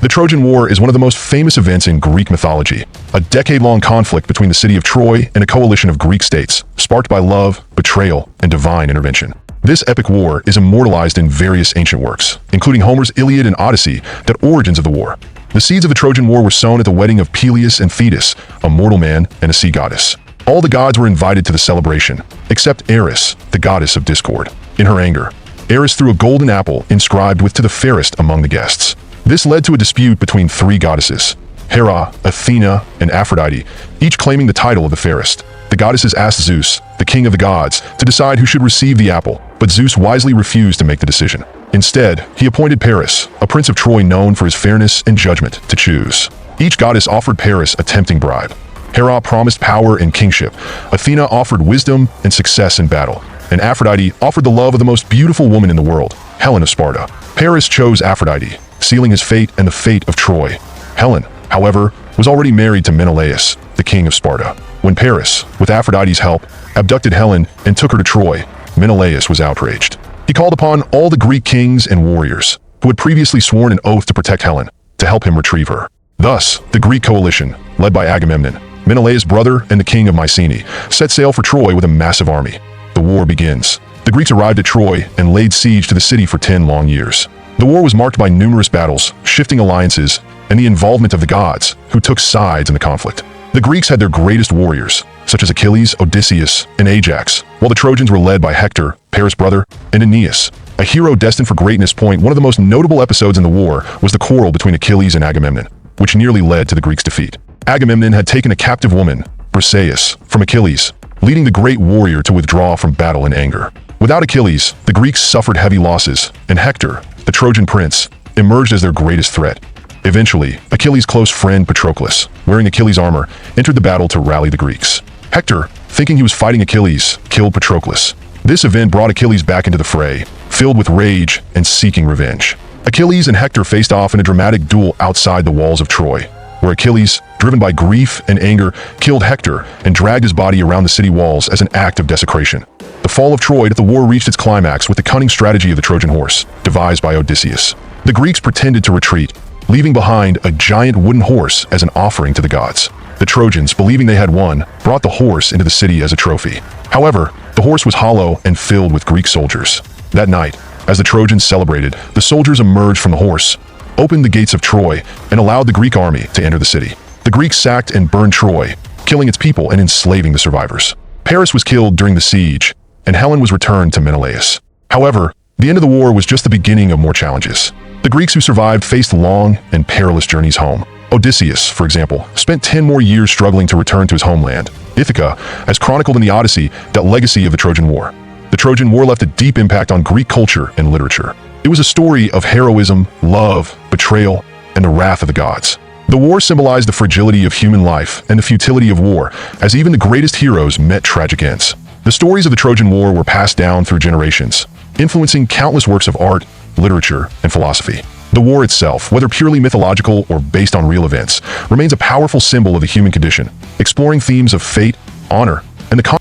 The Trojan War is one of the most famous events in Greek mythology, a decade-long conflict between the city of Troy and a coalition of Greek states, sparked by love, betrayal, and divine intervention. This epic war is immortalized in various ancient works, including Homer's Iliad and Odyssey, the origins of the war. The seeds of the Trojan War were sown at the wedding of Peleus and Thetis, a mortal man and a sea goddess. All the gods were invited to the celebration, except Eris, the goddess of discord. In her anger, Eris threw a golden apple inscribed with "to the fairest" among the guests. This led to a dispute between three goddesses, Hera, Athena, and Aphrodite, each claiming the title of the fairest. The goddesses asked Zeus, the king of the gods, to decide who should receive the apple, but Zeus wisely refused to make the decision. Instead, he appointed Paris, a prince of Troy known for his fairness and judgment, to choose. Each goddess offered Paris a tempting bribe. Hera promised power and kingship, Athena offered wisdom and success in battle, and Aphrodite offered the love of the most beautiful woman in the world, Helen of Sparta. Paris chose Aphrodite, sealing his fate and the fate of Troy. Helen, however, was already married to Menelaus, the king of Sparta. When Paris, with Aphrodite's help, abducted Helen and took her to Troy, Menelaus was outraged. He called upon all the Greek kings and warriors, who had previously sworn an oath to protect Helen, to help him retrieve her. Thus, the Greek coalition, led by Agamemnon, Menelaus' brother and the king of Mycenae, set sail for Troy with a massive army. The war begins. The Greeks arrived at Troy and laid siege to the city for 10 long years. The war was marked by numerous battles, shifting alliances, and the involvement of the gods, who took sides in the conflict. The Greeks had their greatest warriors, such as Achilles, Odysseus, and Ajax, while the Trojans were led by Hector, Paris' brother, and Aeneas, a hero destined for greatness. One of the most notable episodes in the war was the quarrel between Achilles and Agamemnon, which nearly led to the Greeks' defeat. Agamemnon had taken a captive woman, Briseis, from Achilles, leading the great warrior to withdraw from battle in anger. Without Achilles, the Greeks suffered heavy losses, and Hector, the Trojan prince, emerged as their greatest threat. Eventually, Achilles' close friend Patroclus, wearing Achilles' armor, entered the battle to rally the Greeks. Hector, thinking he was fighting Achilles, killed Patroclus. This event brought Achilles back into the fray, filled with rage and seeking revenge. Achilles and Hector faced off in a dramatic duel outside the walls of Troy, where Achilles, driven by grief and anger, killed Hector and dragged his body around the city walls as an act of desecration. The fall of Troy, the war reached its climax with the cunning strategy of the Trojan Horse, devised by Odysseus. The Greeks pretended to retreat, leaving behind a giant wooden horse as an offering to the gods. The Trojans, believing they had won, brought the horse into the city as a trophy. However, the horse was hollow and filled with Greek soldiers. That night, as the Trojans celebrated, the soldiers emerged from the horse, opened the gates of Troy, and allowed the Greek army to enter the city. The Greeks sacked and burned Troy, killing its people and enslaving the survivors. Paris was killed during the siege, and Helen was returned to Menelaus. However, the end of the war was just the beginning of more challenges. The Greeks who survived faced long and perilous journeys home. Odysseus, for example, spent 10 more years struggling to return to his homeland, Ithaca, as chronicled in the Odyssey, that legacy of the Trojan War. The Trojan War left a deep impact on Greek culture and literature. It was a story of heroism, love, betrayal, and the wrath of the gods. The war symbolized the fragility of human life and the futility of war, as even the greatest heroes met tragic ends. The stories of the Trojan War were passed down through generations, influencing countless works of art, literature, and philosophy. The war itself, whether purely mythological or based on real events, remains a powerful symbol of the human condition, exploring themes of fate, honor, and the